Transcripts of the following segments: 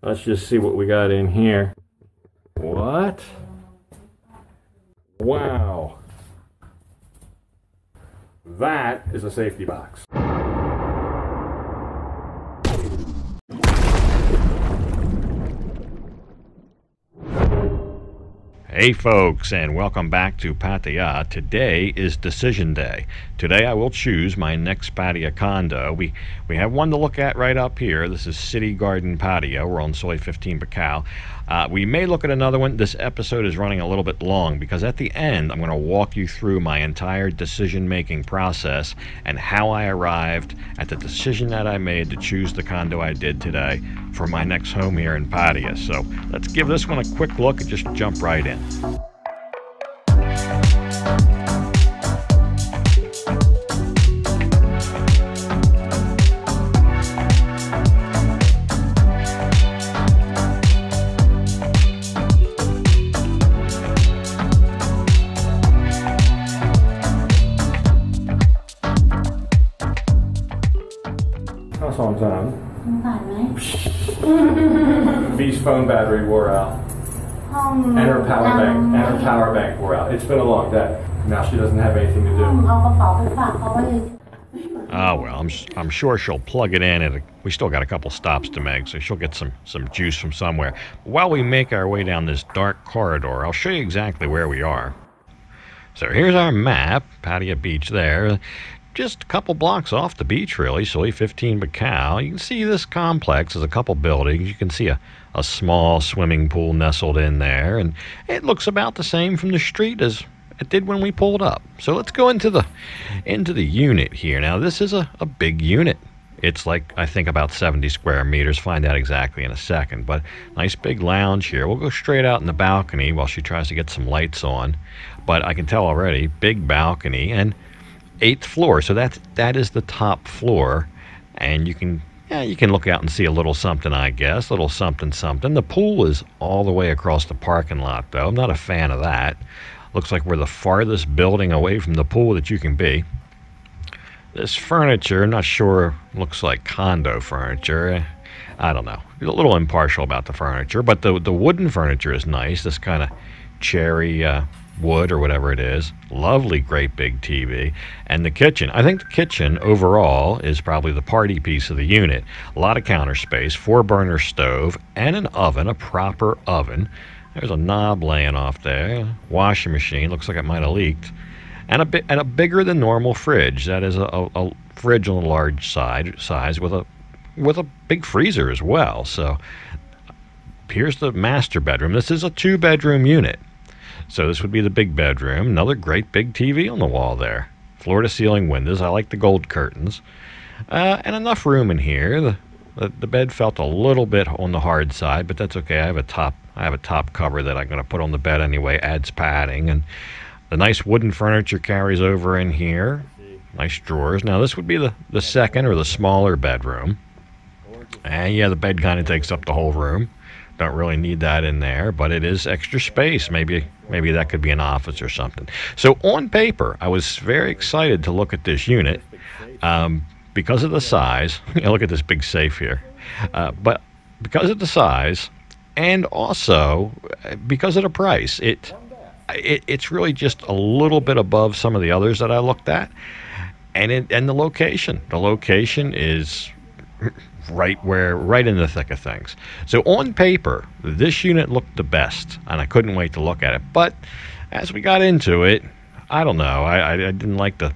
Let's just see what we got in here. What? Wow. That is a safety box. Hey folks, and welcome back to Pattaya. Today is decision day. Today I will choose my next Pattaya condo. We have one to look at right up here. This is City Garden Pattaya. We're on Soi 15 Bacau. We may look at another one. This episode is running a little bit long because at the end I'm going to walk you through my entire decision-making process and how I arrived at the decision that I made to choose the condo I did today for my next home here in Pattaya. So let's give this one a quick look and just jump right in. How's on time? V's phone battery wore out. And her power bank wore out. It's been a long day. Now she doesn't have anything to do. Oh well, I'm sure she'll plug it in. We still got a couple stops to make, so she'll get some juice from somewhere. While we make our way down this dark corridor, I'll show you exactly where we are. So here's our map, Pattaya Beach there. Just a couple blocks off the beach, really, Soi 15 Bacau. You can see this complex is a couple buildings. You can see a small swimming pool nestled in there, and it looks about the same from the street as it did when we pulled up. So let's go into the unit here. Now, this is a big unit. It's like, I think, about 70 square meters. Find out exactly in a second. But nice big lounge here. We'll go straight out in the balcony while she tries to get some lights on. But I can tell already, big balcony, and 8th floor, so that is the top floor, and you can look out and see a little something, I guess, little something. The pool is all the way across the parking lot, though. I'm not a fan of that. Looks like we're the farthest building away from the pool that you can be. This furniture, not sure, looks like condo furniture. I don't know. A little impartial about the furniture, but the wooden furniture is nice. This kind of cherry wood or whatever it is. Lovely, great big TV. And the kitchen. I think the kitchen overall is probably the party piece of the unit. A lot of counter space, 4-burner stove, and an oven, a proper oven. There's a knob laying off there. Washing machine, looks like it might have leaked. And a bigger than normal fridge. That is a fridge on the large size with a big freezer as well. So here's the master bedroom. This is a 2-bedroom unit. So this would be the big bedroom. Another great big TV on the wall there. Floor-to-ceiling windows. I like the gold curtains. And enough room in here. The bed felt a little bit on the hard side, but that's okay. I have a top cover that I'm going to put on the bed anyway. Adds padding. And the nice wooden furniture carries over in here. Nice drawers. Now this would be the second or the smaller bedroom. And yeah, the bed kind of takes up the whole room. Don't really need that in there, but it is extra space. Maybe that could be an office or something. So on paper, I was very excited to look at this unit because of the size. Look at this big safe here. But because of the size and also because of the price, it's really just a little bit above some of the others that I looked at. And the location. The location is right in the thick of things. So on paper, this unit looked the best, and I couldn't wait to look at it. But as we got into it, I don't know. I didn't like the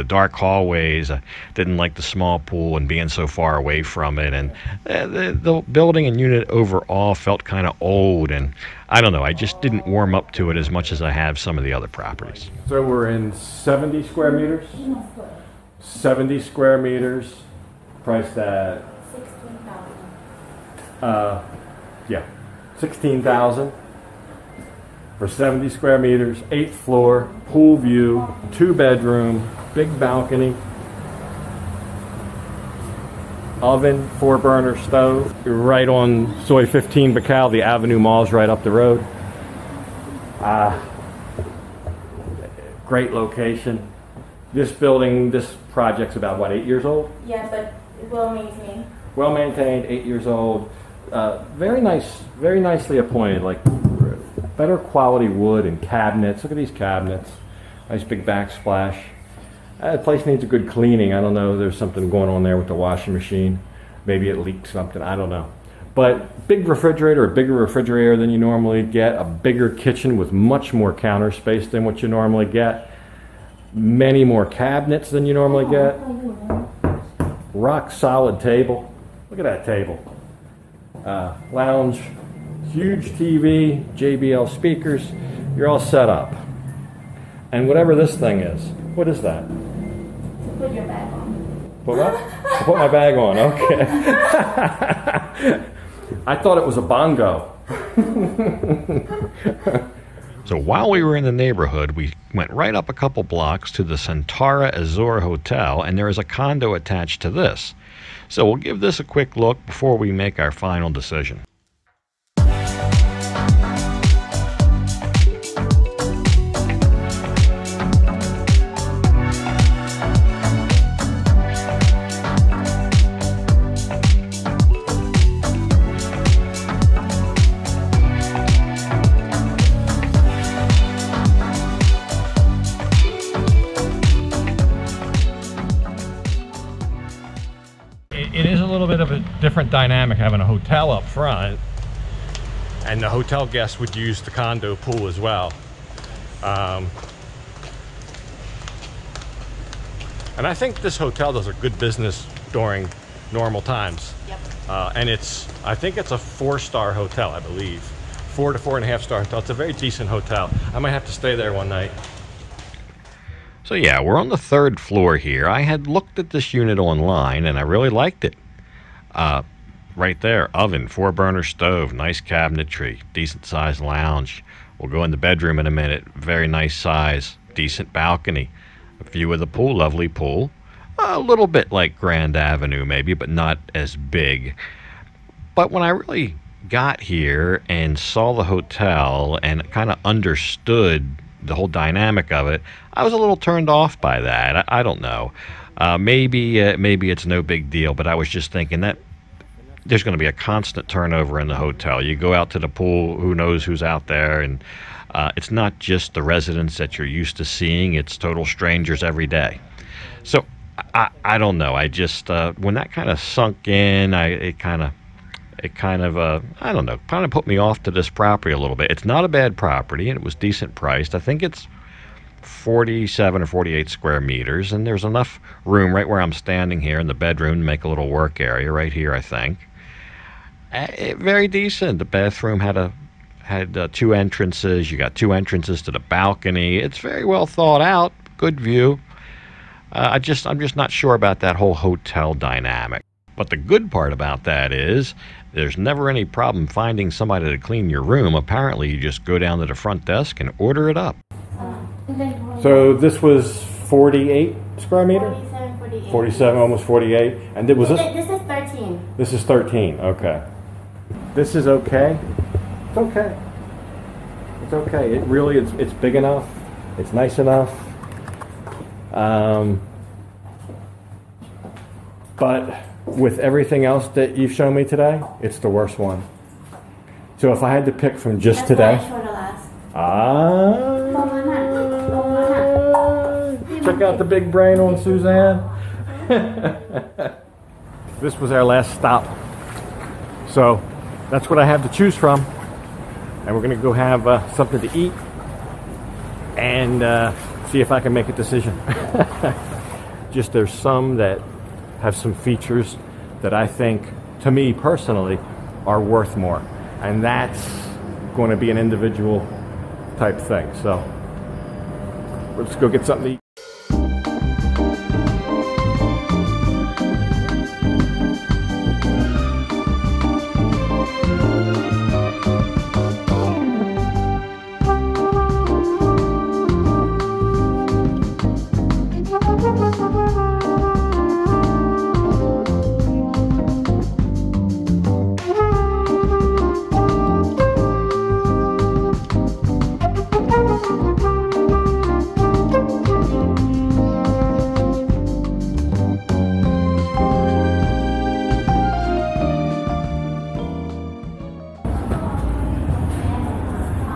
dark hallways. I didn't like the small pool and being so far away from it. And the building and unit overall felt kind of old, and I don't know. I just didn't warm up to it as much as I have some of the other properties. So we're in 70 square meters? 70 square meters. Priced at 16,000. Yeah, 16,000 for 70 square meters, 8th floor, pool view, 2-bedroom, big balcony, oven, 4-burner stove. You're right on Soi 15 Bacau. The Avenue Mall's right up the road. Great location. This project's about, what, 8 years old? Yeah, but well maintained. Well maintained, 8 years old. Very nicely appointed, like better quality wood and cabinets. Look at these cabinets. Nice big backsplash. The place needs a good cleaning. I don't know, there's something going on there with the washing machine. Maybe it leaked something, I don't know. But big refrigerator, a bigger refrigerator than you normally get, a bigger kitchen with much more counter space than what you normally get, many more cabinets than you normally get, rock solid table. Look at that table. Lounge, huge TV, JBL speakers. You're all set up. And whatever this thing is, what is that? Put your bag on. Put what? Put my bag on, okay. I thought it was a bongo. So while we were in the neighborhood, we went right up a couple blocks to the Centara Azure Hotel, and there is a condo attached to this. So we'll give this a quick look before we make our final decision. It is a little bit of a different dynamic having a hotel up front, and the hotel guests would use the condo pool as well. And I think this hotel does a good business during normal times. Yep. And I think it's a 4-star hotel, I believe. 4 to 4.5-star hotel. It's a very decent hotel. I might have to stay there one night. So yeah, we're on the 3rd floor here. I had looked at this unit online and I really liked it. Right there, oven, 4-burner stove, nice cabinetry, decent sized lounge. We'll go in the bedroom in a minute. Very nice size, decent balcony. A view of the pool, lovely pool. A little bit like Grand Avenue maybe, but not as big. But when I really got here and saw the hotel and kind of understood the whole dynamic of it, I was a little turned off by that. I don't know. Maybe it's no big deal, but I was just thinking that there's going to be a constant turnover in the hotel. You go out to the pool, who knows who's out there, and it's not just the residents that you're used to seeing, it's total strangers every day. So I don't know. I just when that kind of sunk in, it kind of I don't know, kind of put me off to this property a little bit. It's not a bad property, and it was decent priced. I think it's 47 or 48 square meters, and there's enough room right where I'm standing here in the bedroom to make a little work area right here, I think. Very decent. The bathroom had 2 entrances. You got 2 entrances to the balcony. It's very well thought out. Good view. I'm just not sure about that whole hotel dynamic. But the good part about that is there's never any problem finding somebody to clean your room. Apparently, you just go down to the front desk and order it up. So this was 48 square meter? 47, 48. 47, almost 48. And was this? This is 13. This is 13, okay. This is okay? It's okay. It's okay. It really, it's big enough. It's nice enough. But with everything else that you've shown me today, it's the worst one. So if I had to pick from just That's today. why I showed the last. Check out the big brain on Suzanne. This was our last stop. So that's what I have to choose from. And we're going to go have something to eat and see if I can make a decision. Just there's some that have some features that I think, to me personally, are worth more. And that's going to be an individual type thing. So let's go get something to eat.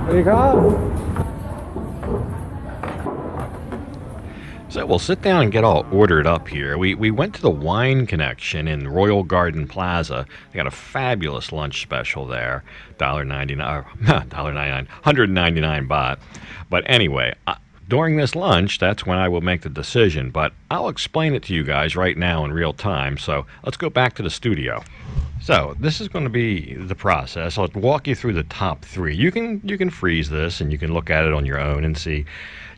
There you go. So we'll sit down and get all ordered up here. We went to the Wine Connection in Royal Garden Plaza. They got a fabulous lunch special there. $1.99, $1.99, 199 baht. But anyway, during this lunch, that's when I will make the decision. But I'll explain it to you guys right now in real time. So let's go back to the studio. So this is going to be the process. I'll walk you through the top three. You can freeze this and you can look at it on your own and see,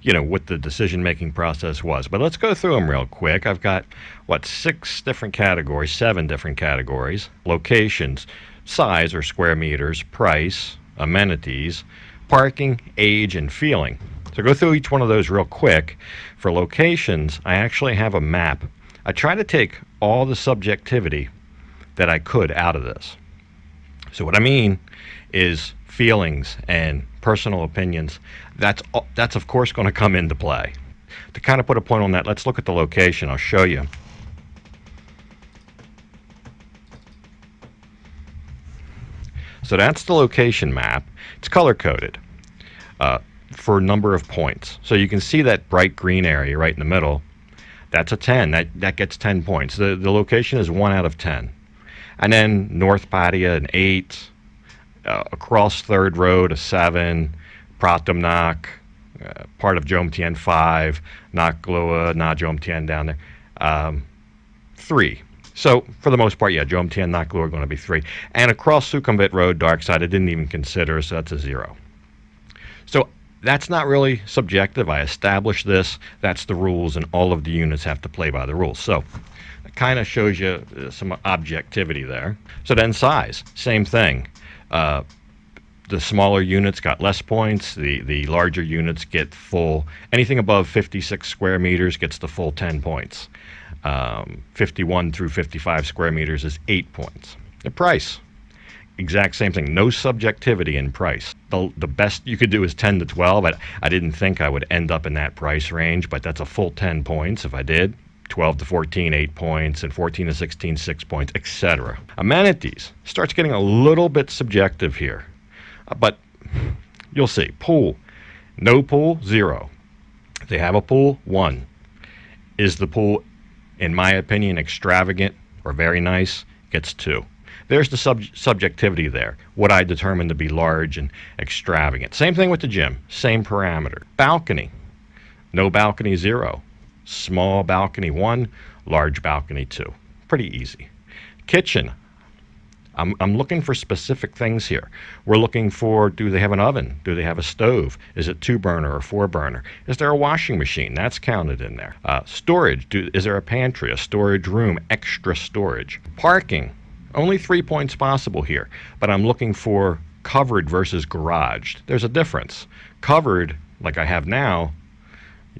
you know, what the decision-making process was. But let's go through them real quick. I've got, what, 6 different categories, 7 different categories. Locations, size or square meters, price, amenities, parking, age, and feeling. So go through each one of those real quick. For locations, I actually have a map. I try to take all the subjectivity that I could out of this. So what I mean is feelings and personal opinions. That's of course going to come into play. To kind of put a point on that, let's look at the location. I'll show you. So that's the location map. It's color coded for a number of points. So you can see that bright green area right in the middle. That's a 10. That gets 10 points. The location is 1 out of 10. And then North Pattaya an 8, across Third Road a 7, Pratum Nak, part of Jom Tien 5, Nak Gloa, Na Jom Tien down there, 3. So for the most part, yeah, Jom Tien, Nak Gloa are going to be 3. And across Sukhumvit Road, dark side, I didn't even consider, so that's a 0. So that's not really subjective. I established this. That's the rules, and all of the units have to play by the rules. So it kind of shows you some objectivity there. So then size, same thing. The smaller units got less points. The larger units get full. Anything above 56 square meters gets the full 10 points. 51 through 55 square meters is 8 points. The price, exact same thing. No subjectivity in price. The best you could do is 10 to 12. I didn't think I would end up in that price range, but that's a full 10 points if I did. 12 to 14, 8 points, and 14 to 16, 6 points, etc. Amenities starts getting a little bit subjective here, but you'll see. Pool, no pool, 0. If they have a pool, 1. Is the pool, in my opinion, extravagant or very nice? Gets 2. There's the subjectivity there. What I determine to be large and extravagant. Same thing with the gym. Same parameter. Balcony, no balcony, 0. Small balcony, 1. Large balcony, 2. Pretty easy. Kitchen. I'm looking for specific things here. We're looking for, do they have an oven? Do they have a stove? Is it 2-burner or 4-burner? Is there a washing machine? That's counted in there. Storage. Is there a pantry, a storage room, extra storage? Parking. Only 3 points possible here, but I'm looking for covered versus garaged. There's a difference. Covered, like I have now,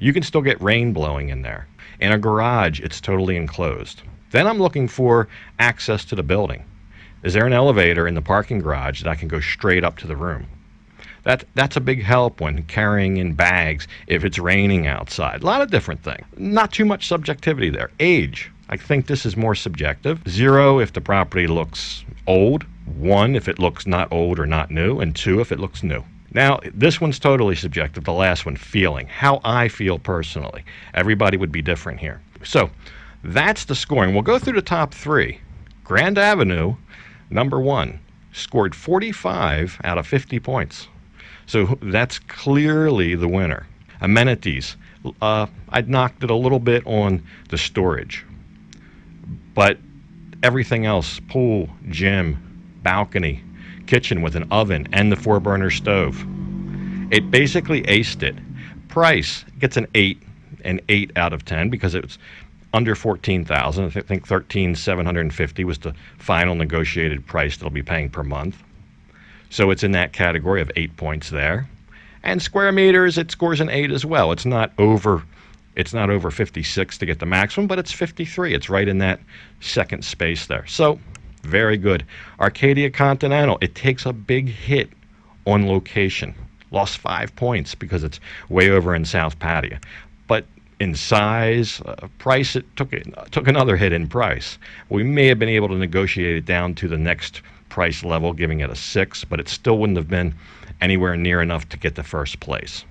you can still get rain blowing in there. In a garage, it's totally enclosed. Then I'm looking for access to the building. Is there an elevator in the parking garage that I can go straight up to the room? That's a big help when carrying in bags if it's raining outside. A lot of different things. Not too much subjectivity there. Age. I think this is more subjective. 0 if the property looks old. 1 if it looks not old or not new. And 2 if it looks new. Now, this one's totally subjective. The last one, feeling. How I feel personally. Everybody would be different here. So that's the scoring. We'll go through the top 3. Grand Avenue, number 1, scored 45 out of 50 points. So that's clearly the winner. Amenities. I'd knocked it a little bit on the storage. But everything else, pool, gym, balcony, kitchen with an oven, and the 4-burner stove. It basically aced it. Price gets an 8 out of 10 because it's under 14,000. I think 13,750 was the final negotiated price they'll be paying per month. So it's in that category of 8 points there. And square meters, it scores an 8 as well. It's not over 56 to get the maximum, but it's 53. It's right in that second space there. So very good. Arcadia Continental, it takes a big hit on location. Lost 5 points because it's way over in South Pattaya. But in size, price, it took another hit in price. We may have been able to negotiate it down to the next price level, giving it a 6, but it still wouldn't have been anywhere near enough to get the first place.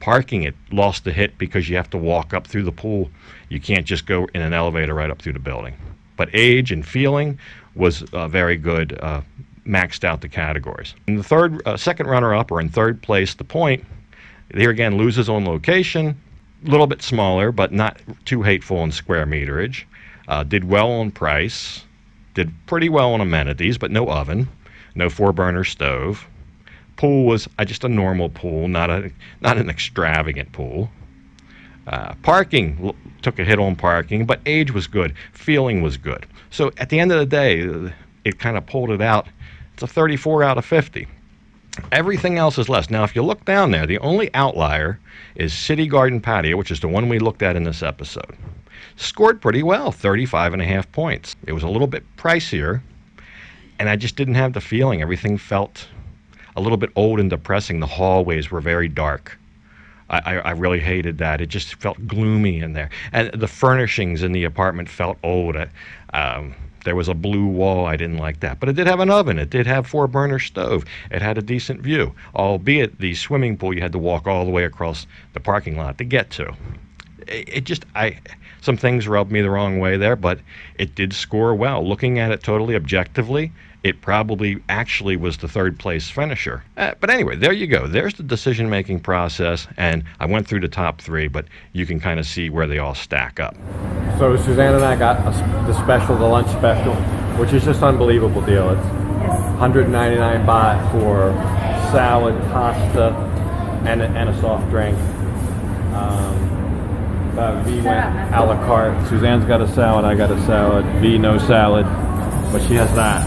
Parking, it lost a hit because you have to walk up through the pool. You can't just go in an elevator right up through the building. But age and feeling was very good, maxed out the categories. In the second runner-up, or in third place, The Point, here again loses on location, a little bit smaller, but not too hateful in square meterage. Did well on price, did pretty well on amenities, but no oven, no 4-burner stove. Pool was just a normal pool, not an extravagant pool. Parking took a hit on parking, but age was good, feeling was good. So at the end of the day, it kind of pulled it out. It's a 34 out of 50. Everything else is less. Now, if you look down there, the only outlier is City Garden Patio, which is the one we looked at in this episode. Scored pretty well, 35.5 points. It was a little bit pricier, and I just didn't have the feeling. Everything felt a little bit old and depressing. The hallways were very dark. I really hated that. It just felt gloomy in there. And the furnishings in the apartment felt old. There was a blue wall. I didn't like that. But it did have an oven. It did have 4-burner stove. It had a decent view. Albeit the swimming pool you had to walk all the way across the parking lot to get to. Some things rubbed me the wrong way there, but it did score well. Looking at it totally objectively, it probably actually was the third place finisher. But anyway, there you go. There's the decision-making process, and I went through the top 3, but you can kind of see where they all stack up. So Suzanne and I got the lunch special, which is just an unbelievable deal. It's 199 baht for salad, pasta, and a soft drink. V went a la carte. Suzanne's got a salad, I got a salad. V no salad, but she has that.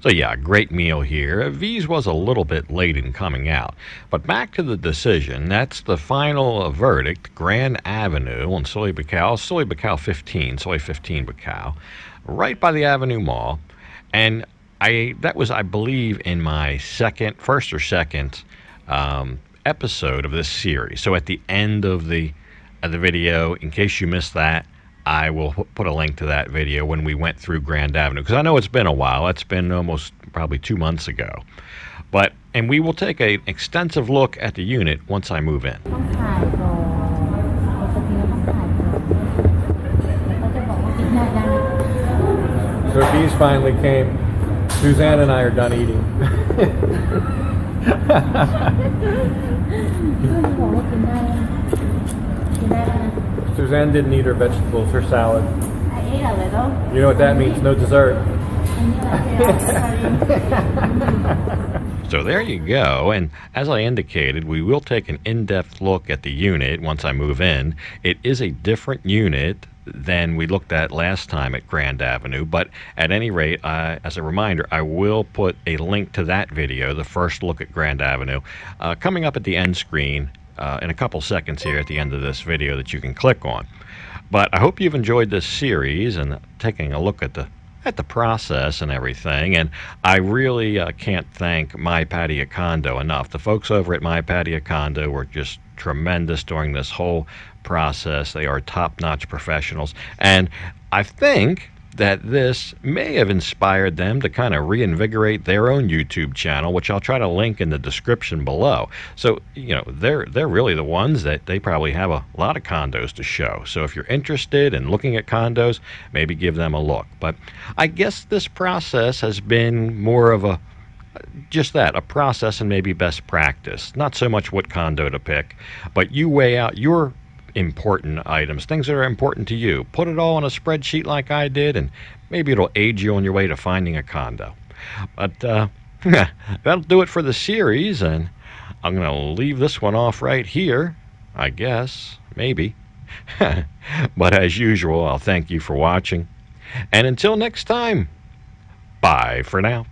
So yeah, great meal here. V's was a little bit late in coming out. But back to the decision. That's the final verdict. Grand Avenue on Soy Buakhao 15, Soy 15 Buakhao, right by the Avenue Mall. And that was, I believe, in my first or second episode of this series. So at the end of the video, in case you missed that, I will put a link to that video when we went through Grand Avenue, because I know it's been a while. It's been almost probably 2 months ago. And we will take an extensive look at the unit once I move in. So these finally came. Suzanne and I are done eating. Suzanne didn't eat her vegetables, her salad. I ate a little. You know what that means? No dessert. So there you go, and as I indicated, we will take an in-depth look at the unit once I move in. It is a different unit than we looked at last time at Grand Avenue, but at any rate, as a reminder, I will put a link to that video, the first look at Grand Avenue, coming up at the end screen in a couple seconds here at the end of this video that you can click on. But I hope you've enjoyed this series and taking a look at the process and everything, and I really can't thank My Pattaya Condo enough. The folks over at My Pattaya Condo were just tremendous during this whole process. They are top-notch professionals, and I think that this may have inspired them to kind of reinvigorate their own YouTube channel, which I'll try to link in the description below. So, you know, they're really the ones that they probably have a lot of condos to show. So if you're interested in looking at condos, maybe give them a look. But I guess this process has been more of a process and maybe best practice. Not so much what condo to pick, but you weigh out your important items, things that are important to you. Put it all on a spreadsheet like I did, and maybe it'll aid you on your way to finding a condo. But that'll do it for the series, and I'm going to leave this one off right here, I guess, maybe. But as usual, I'll thank you for watching, and until next time, bye for now.